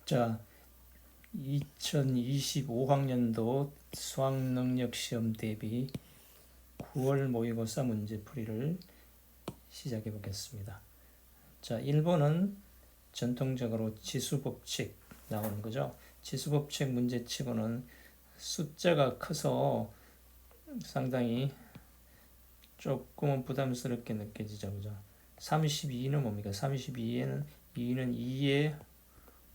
자, 2025학년도 수학능력시험 대비 9월 모의고사 문제풀이를 시작해 보겠습니다. 자, 1번은 전통적으로 지수법칙 나오는 거죠. 지수법칙 문제치고는 숫자가 커서 상당히 조금은 부담스럽게 느껴지죠. 그죠? 32는 뭡니까? 32에는 2는 2의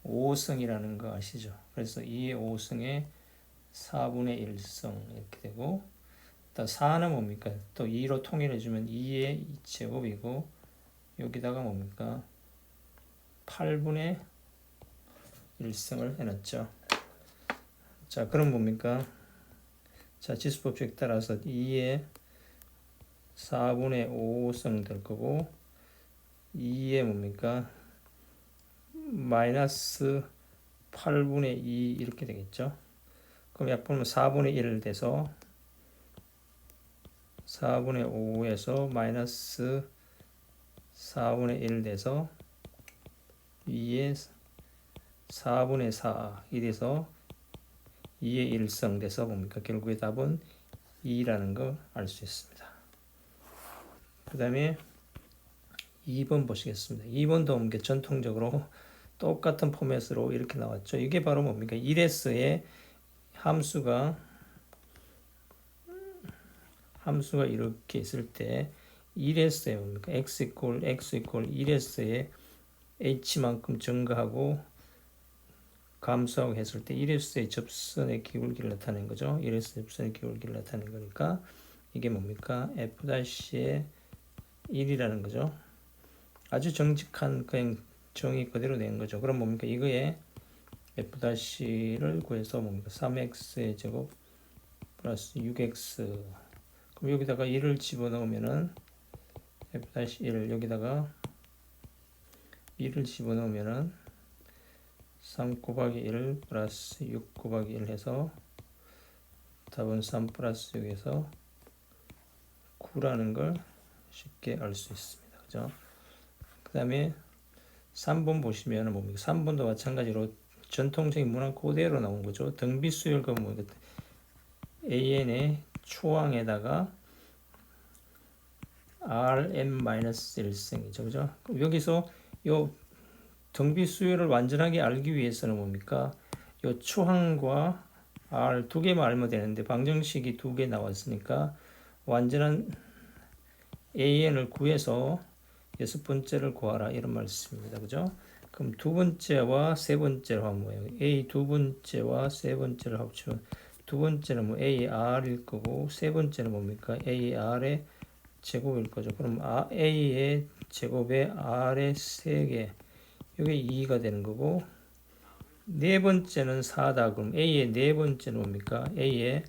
5승이라는 거 아시죠? 그래서 2의 5승에 4분의 1승 이렇게 되고, 또 4는 뭡니까? 또 2로 통일해주면 2의 2제곱이고, 여기다가 뭡니까? 8분의 1승을 해놨죠. 자, 그럼 뭡니까? 자, 지수법칙 따라서 2의 4분의 5승 될 거고, 2의 뭡니까? 마이너스 8분의 2 이렇게 되겠죠. 그럼 약분하면 4분의 1 돼서 4분의 5에서 마이너스 4분의 1 돼서 2의 4분의 4 이래서 2의 1승 돼서 뭡니까? 결국의 답은 2라는 걸 알 수 있습니다. 그 다음에 2번 보시겠습니다. 2번도 뭡니까? 전통적으로 똑같은 포맷으로 이렇게 나왔죠. 이게 바로 뭡니까? 1S의 함수가 이렇게 있을 때 1S에 뭡니까? x 이퀄 1S에 h만큼 증가하고 감소하고 했을 때 1S의 접선의 기울기를 나타내는 거죠. 1S 접선의 기울기를 나타내는 거니까 이게 뭡니까? F'의 1이라는 거죠. 아주 정직한 그냥 정의 그대로 낸 거죠. 그럼 뭡니까? 이거에 F'를 구해서 뭡니까? 3x의 제곱 플러스 6x. 그럼 여기다가 1을 집어넣으면은 F'1 여기다가 1을 집어넣으면은 3 곱하기 1 플러스 6 곱하기 1 해서 답은 3 플러스 6에서 9라는 걸 쉽게 알 수 있습니다. 그죠? 그 다음에 3번 보시면 뭡니까? 3번도 마찬가지로 전통적인 문항 그대로 나온 거죠. 등비수열과 뭡니까? AN의 초항에다가 Rn-1승이죠. 그죠? 여기서 요 등비수열을 완전하게 알기 위해서는 뭡니까? 요 초항과 R 두 개만 알면 되는데 방정식이 두 개 나왔으니까 완전한 AN을 구해서 여섯 번째를 구하라 이런 말씀입니다. 그죠? 그럼 두 번째와 세 번째를 하면 뭐예요? A 두 번째와 세 번째를 합치면 두 번째는 뭐 AR일 거고 세 번째는 뭡니까? AR의 제곱일 거죠. 그럼 A의 제곱에 R의 3개 이게 2가 되는 거고 네 번째는 4다. 그럼 A의 네 번째는 뭡니까? A의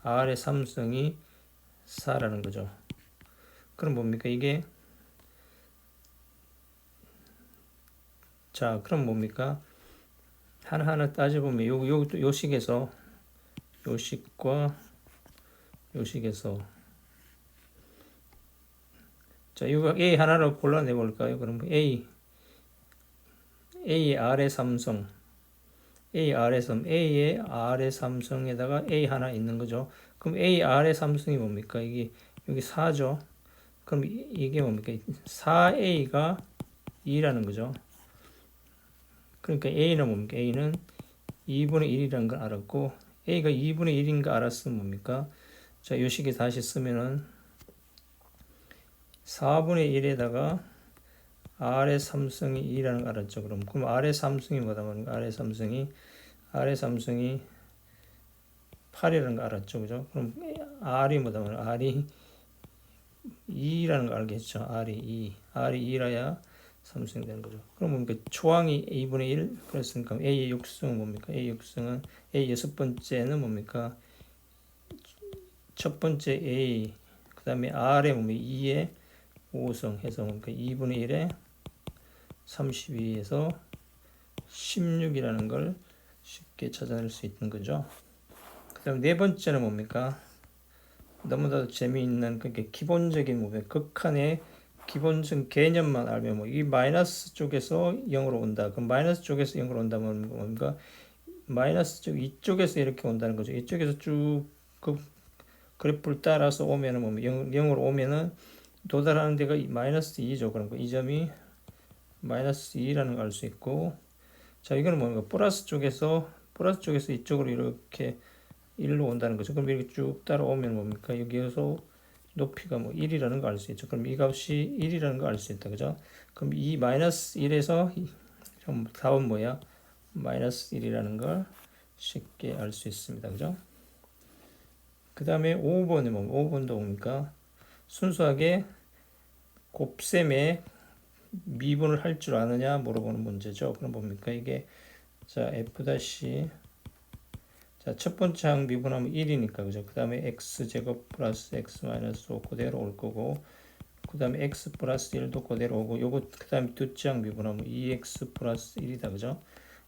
R의 3승이 4라는 거죠. 그럼 뭡니까? 이게 자, 그럼 뭡니까? 하나하나 따져보면 요 식에서 요 식과 요 식에서 자, 이거 A 하나로 골라내 볼까요? 그럼 A R의 삼성 A의 R의 삼성에다가 A 하나 있는 거죠. 그럼 A R의 삼성이 뭡니까? 이게 여기 4죠. 그럼 이게 뭡니까? 4A가 2라는 거죠. 그러니까 A는 뭡니까? A는 2분의 1이라는 걸 알았고 A가 2분의 1인 거 알았으면 뭡니까? 자, 요 식에 다시 쓰면은 4분의 1에다가 R의 삼성이 2라는 걸 알았죠. 그럼 R의 삼성이 뭐다 보니까 R의 삼성이 8이라는 거 알았죠. 그죠? 그럼 R이 뭐다 보니까 R이 2라는 걸 알겠죠. R이 2라야 삼성이 되는 거죠. 그럼 뭡니까? 초항이 2분의 1 그랬으니까 A의 육승은 뭡니까? A 육승은 A 여섯 번째는 뭡니까? 첫 번째 A 그 다음에 R의 뭡니까? 2의 5승 해서 뭡니까? 2분의 1에 32에서 16이라는 걸 쉽게 찾아낼 수 있는 거죠. 그 다음 네 번째는 뭡니까? 너무나도 재미있는 그게 기본적인 뭡니까? 극한의 기본적 개념만 알면 뭐 이 마이너스 쪽에서 0으로 온다. 그럼 마이너스 쪽에서 0으로 온다면 뭔가 마이너스 쪽 이쪽에서 이렇게 온다는 거죠. 이쪽에서 쭉 그 그래프를 따라서 오면은 뭐 0으로 오면은 도달하는 데가 마이너스 2죠. 그럼 이 점이 마이너스 2라는 걸 알 수 있고, 자 이거는 뭔가 플러스 쪽에서 이쪽으로 이렇게 1로 온다는 거죠. 그럼 이렇게 쭉 따라오면 뭡니까? 여기에서 높이가 뭐 1이라는 걸 알 수 있죠. 그럼 이 값이 1이라는 걸 알 수 있다. 그죠? 그럼 이 마이너스 1에서 답은 뭐야? 마이너스 1이라는 걸 쉽게 알 수 있습니다. 그죠? 그 다음에 5번에 뭐 5번도 뭡니까? 순수하게 곱셈에 미분을 할 줄 아느냐 물어보는 문제죠. 그럼 뭡니까? 이게 자 f 다시 자, 첫 번째 항 미분하면 1이니까, 그죠? 그 다음에 x제곱 플러스 x 마이너스 5 그대로 올 거고, 그 다음에 x 플러스 1도 그대로 오고, 요거 그 다음에 둘째 항 미분하면 2x 플러스 1이다, 그죠?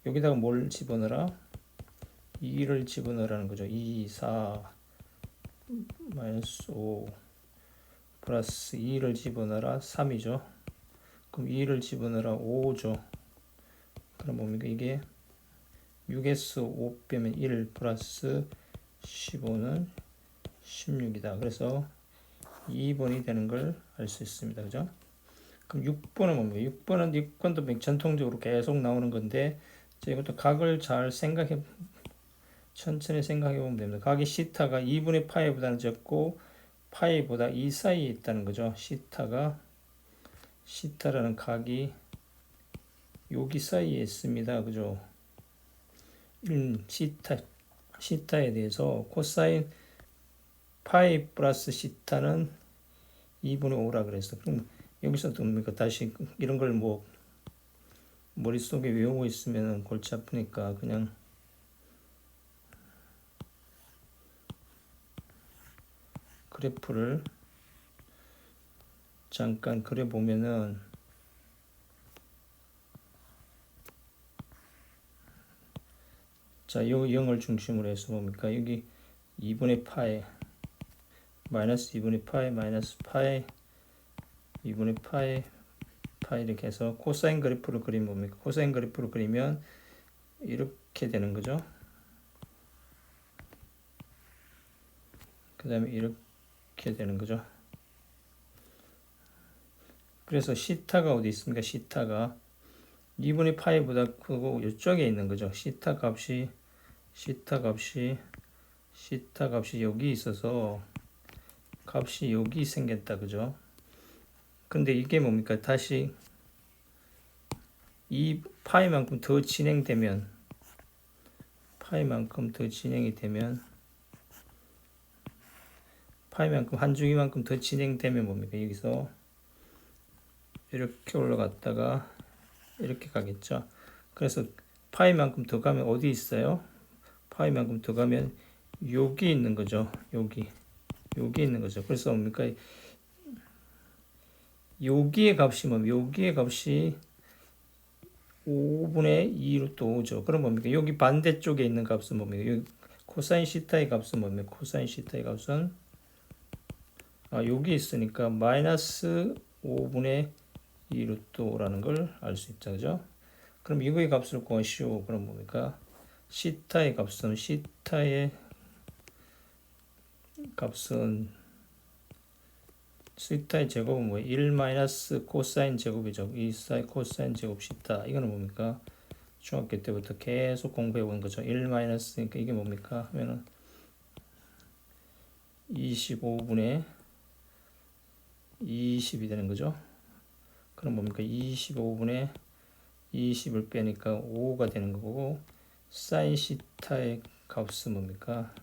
여기다가 뭘 집어넣어라? 2를 집어넣으라는 거죠. 2, 4, 마이너스 5 플러스 2를 집어넣어라 3이죠. 그럼 2를 집어넣어라 5죠. 그럼 뭡니까? 이게 6에서 5 빼면 1 플러스 15는 16이다. 그래서 2번이 되는 걸 알 수 있습니다. 그죠? 그럼 6번은 뭡니까? 6번도 전통적으로 계속 나오는 건데, 이것도 각을 잘 천천히 생각해 보면 됩니다. 각이 시타가 2분의 파이보다는 적고, 파이보다 이 사이에 있다는 거죠. 시타라는 각이 여기 사이에 있습니다. 그죠? 시타에 대해서 코사인 파이 플러스 시타는 2분의 5라 그랬어. 그럼 여기서 뭡니까? 다시 이런 걸 뭐 머릿속에 외우고 있으면 골치 아프니까 그냥 그래프를 잠깐 그려보면은, 자, 요 0을 중심으로 해서 뭡니까? 여기 2분의 파이 마이너스 2분의 파이 마이너스 파이 2분의 파이 이렇게 해서 코사인 그래프를 그리면 뭡니까? 코사인 그래프를 그리면 이렇게 되는 거죠. 그 다음에 이렇게 되는 거죠. 그래서 시타가 어디 있습니까? 시타가 2분의 파이보다 크고 이쪽에 있는 거죠. 시타 값이 여기 있어서 값이 여기 생겼다. 그죠? 근데 이게 뭡니까? 다시 이 파이만큼 더 진행이 되면 파이만큼 한 주기만큼 더 진행되면 뭡니까? 여기서 이렇게 올라갔다가 이렇게 가겠죠. 그래서 파이만큼 더 가면 어디 있어요? 파이만큼 더 가면 여기 있는 거죠. 여기 있는 거죠. 그래서 뭡니까? 여기의 값이 뭡니까? 여기의 값이 5분의 2로 또 오죠. 그럼 뭡니까? 여기 반대쪽에 있는 값은 뭡니까? 여기 코사인 시타의 값은 뭡니까? 코사인 시타의 값은 여기 있으니까 마이너스 5분의 2루트 5라는 걸 알 수 있죠. 그죠? 그럼 이거의 값을 구하시오. 그럼 뭡니까? 시타의 값은 시타의 제곱은 뭐예요? 1 마이너스 코사인 제곱이죠. 2 사인 코사인 제곱 시타. 이거는 뭡니까? 중학교 때부터 계속 공부해 온 거죠. 1 마이너스니까 이게 뭡니까? 하면은 25분의 20이 되는 거죠. 그럼 뭡니까? 25분의 20을 빼니까 5가 되는 거고, 사인 시타의 값은 뭡니까?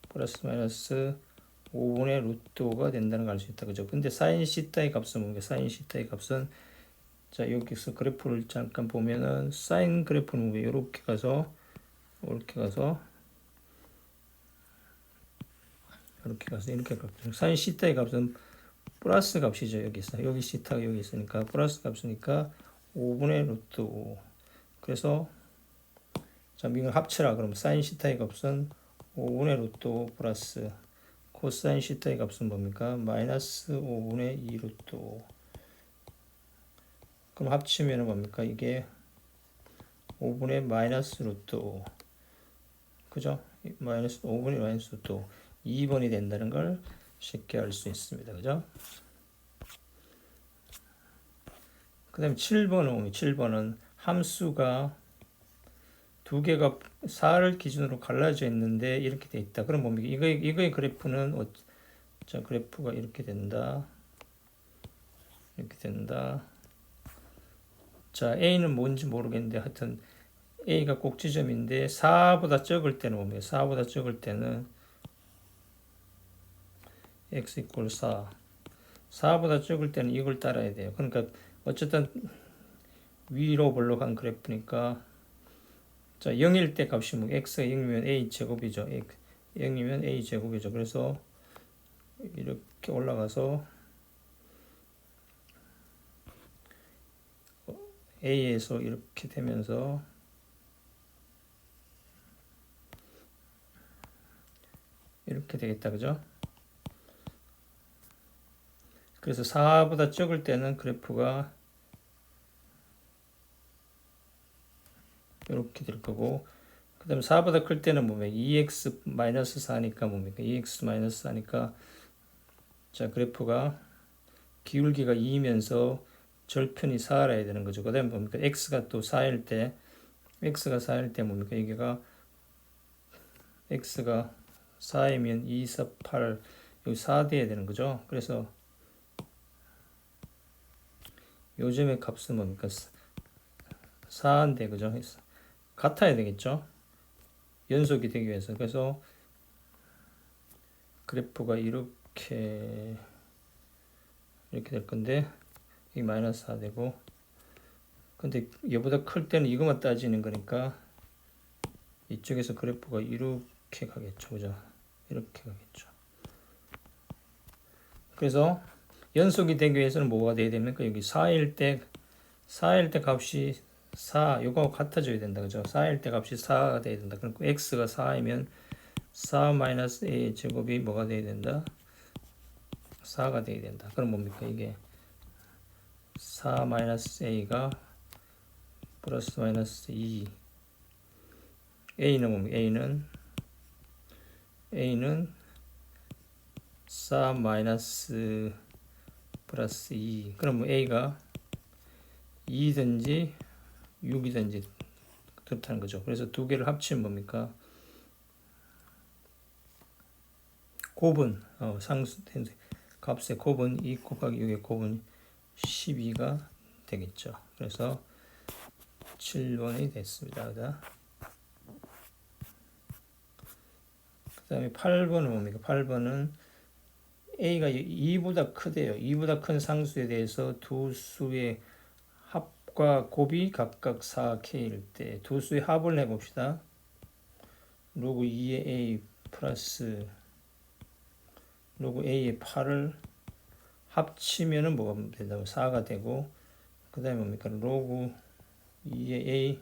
플러스 마이너스 5분의 루트 5가 된다는 걸 알 수 있다. 그죠? 근데 사인 시타의 값은 뭡니까? 사인 시타의 값은, 자, 여기서 그래프를 잠깐 보면은, 사인 그래프는 왜 이렇게 가서 이렇게 값. 사인 시타의 값은 플러스 값이죠. 여기 시타가 여기 있으니까 플러스 값이니까 5분의 루트 5. 그래서 자, 이걸 합쳐라. 그럼 사인 시타의 값은 5분의 루트 5 플러스 코사인 시타의 값은 뭡니까? 마이너스 5분의 2 루트 5. 그럼 합치면 뭡니까? 이게 5분의 마이너스 루트 5. 그죠? 마이너스 5분의 마이너스 루트 5. 2번이 된다는 걸 쉽게 알 수 있습니다. 그죠? 그 다음에 7번은 함수가 두 개가 4를 기준으로 갈라져 있는데 이렇게 돼 있다. 그럼 뭡니까? 이거의 그래프는 자, 그래프가 이렇게 된다. 이렇게 된다. 자, A는 뭔지 모르겠는데 하여튼 A가 꼭지점인데 4보다 적을 때는 뭡니까? 4보다 적을 때는 x 이퀄 4. 4보다 적을 때는 이걸 따라야 돼요. 그러니까 어쨌든 위로 올라간 그래프니까 자, 0일 때 값이 뭐 x가 0이면 a 제곱이죠. 0이면 a 제곱이죠. 그래서 이렇게 올라가서 a에서 이렇게 되면서 이렇게 되겠다. 그죠? 그래서 4보다 적을 때는 그래프가 이렇게 될 거고 그 다음에 4보다 클 때는 뭡니까? 2x-4니까 뭡니까? 2x-4니까 자, 그래프가 기울기가 2이면서 절편이 4라야 되는 거죠. 그 다음에 뭡니까? x가 또 4일 때 뭡니까? 이게가 x가 4이면 2, 4, 8 여기 4 돼야 되는 거죠. 그래서 요즘의 값은 뭡니까? 4인데 그죠? 같아야 되겠죠. 연속이 되기 위해서. 그래서 그래프가 이렇게 될 건데 이 마이너스 4 되고 근데 얘보다 클 때는 이것만 따지는 거니까 이쪽에서 그래프가 이렇게 가겠죠. 그죠? 이렇게 가겠죠. 그래서 연속이 되기 위해서는 뭐가 돼야 됩니까? 여기 4일 때 값이 4, 요거하고 같아져야 된다. 그죠? 4일 때 값이 4가 돼야 된다. 그러니까 x가 4이면 4 마이너스 a 제곱이 뭐가 돼야 된다? 4가 돼야 된다. 그럼 뭡니까? 이게 4 마이너스 a가 플러스 마이너스 2 a는 뭡니까? a는 4 마이너스 플러스 2 그럼 뭐 a가 2든지 6이든지 그렇다는 거죠. 그래서 두 개를 합치면 뭡니까? 곱은 상수 값의 곱은 2 곱하기 6의 곱은 12가 되겠죠. 그래서 7번이 됐습니다. 그 다음에 8번은 뭡니까? 8번은 a가 2보다 크대요. 2보다 큰 상수에 대해서 두 수의 합과 곱이 각각 4k일 때 두 수의 합을 해봅시다. 로그 2의 a 플러스 로그 a의 8을 합치면은 뭐가 된다고 4가 되고 그 다음에 뭡니까? 로그 2의 a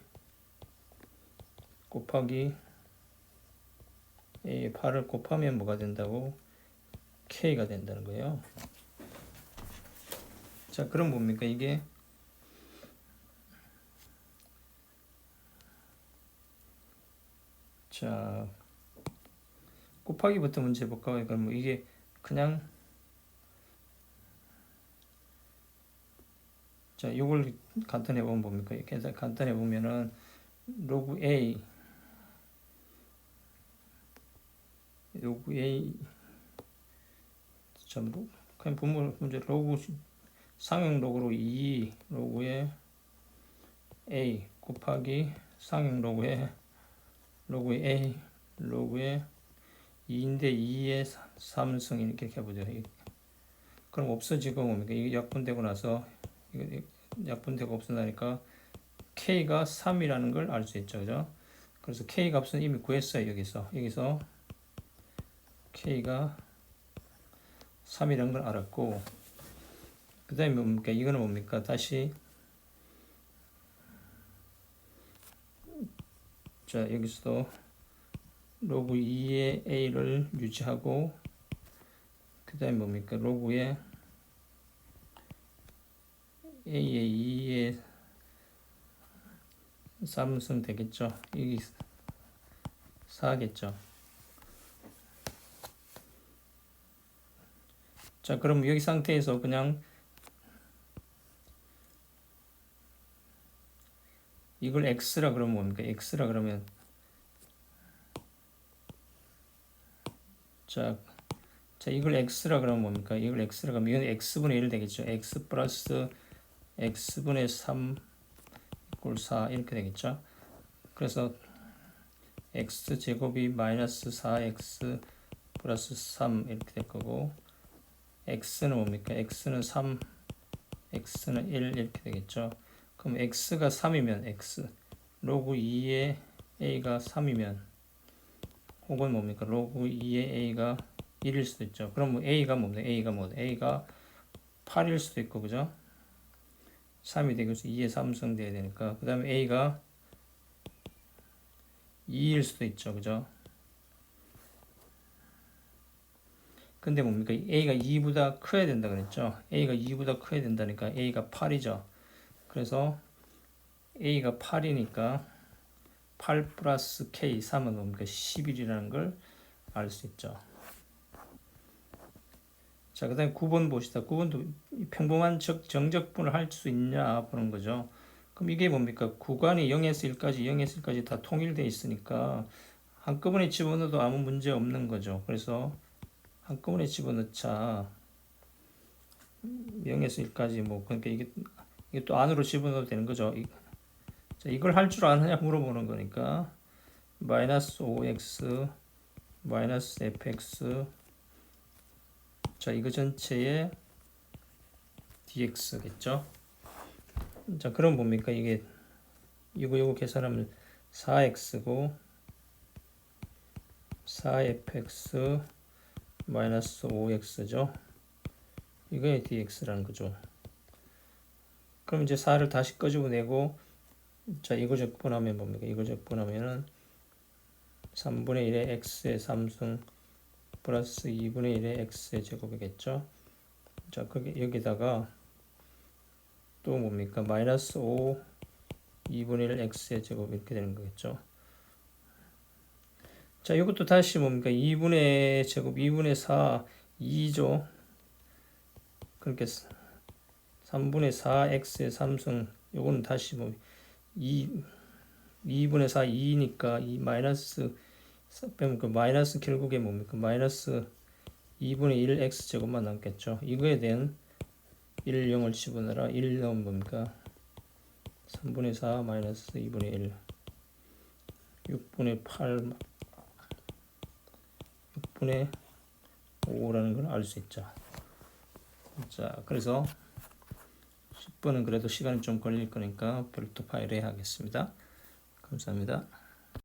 곱하기 a의 8을 곱하면 뭐가 된다고? k가 된다는 거예요. 자, 그럼 뭡니까? 이게 자, 곱하기부터 문제 해볼까? 그럼 뭐 이게 그냥 자, 이걸 간단해 보면 뭡니까? 이렇게 간단해 보면은 로그 a 전부 그냥 분모 문제 로그 상형 로그로 2 로그에 a 곱하기 상형 로그에 a 로그에 2인데 2의 3승 이렇게 해보죠. 그럼 없어지고 뭡니까? 이게 약분되고 나서 이거 약분되고 없어나니까 k가 3이라는 걸 알 수 있죠. 그죠? 그래서 k 값은 이미 구했어요. 여기서 k가 3이라는 걸 알았고 그 다음에 뭡니까? 이거는 뭡니까? 다시 자, 여기서도 로그 2의 a를 유지하고 그 다음에 뭡니까? 로그의 A의 2의 3승 되겠죠. 이게 4겠죠. 자, 그럼 여기 상태에서 그냥 이걸 x라 그러면 뭡니까? x라 그러면 자, 이걸 x라 그러면 뭡니까? 이걸 x라 그러면 이건 x분의 1 되겠죠. x 플러스 x분의 3 이꼴 4 이렇게 되겠죠. 그래서 x 제곱이 마이너스 4x 플러스 3 이렇게 될 거고, x는 뭡니까? x는 3, x는 1 이렇게 되겠죠. 그럼 x가 3이면 x 로그 2의 a가 3이면, 혹은 뭡니까? 로그 2의 a가 1일 수도 있죠. 그럼 뭐 a가 뭡니까? a가 8일 수도 있고, 그죠? 3이 되겠죠. 2의 3승 돼야 되니까. 그 다음에 a가 2일 수도 있죠. 그죠? 근데 뭡니까? a가 2보다 커야 된다 그랬죠. a가 2보다 커야 된다니까 a가 8이죠. 그래서 a가 8이니까 8 플러스 k 3은 뭡니까? 11이라는 걸 알 수 있죠. 자, 그 다음에 9번 봅시다. 9번도 평범한 정적분을 할 수 있냐 보는 거죠. 그럼 이게 뭡니까? 구간이 0에서 1까지, 0에서 1까지 다 통일되어 있으니까 한꺼번에 집어넣어도 아무 문제 없는 거죠. 그래서 한꺼번에 집어넣자. 0에서 1까지 뭐 그러니까 이게 또 안으로 집어넣어도 되는 거죠. 자, 이걸 할 줄 아느냐 물어보는 거니까 마이너스 5x 마이너스 fx, 자 이거 전체의 dx겠죠. 자, 그럼 뭡니까? 이게 이거 계산하면 4x고 4fx 마이너스 5x죠. 이거의 dx라는 거죠. 그럼 이제 4를 다시 끄집어내고, 자 이거 적분하면 뭡니까? 이거 적분하면은 3분의 1의 x의 3승 플러스 2분의 1의 x의 제곱이겠죠. 자, 여기다가 또 뭡니까? 마이너스 5 2분의 1 x의 제곱 이렇게 되는 거겠죠. 자, 이것도 다시 뭡니까? 2분의 제곱 2분의 4 2죠. 그렇게 3분의 4 x의 3승, 요거는 다시 뭐 2분의 4 2니까 이 마이너스 빼면 그 마이너스 결국에 뭡니까? 마이너스 2분의 1 x 제곱만 남겠죠. 이거에 대한 1, 0을 집어넣어라. 1 넣으면 뭡니까? 3분의 4 마이너스 2분의 1 6분의 8 6분의 5라는 걸 알 수 있죠. 자, 그래서 10번은 그래도 시간이 좀 걸릴 거니까 별도 파일에 하겠습니다. 감사합니다.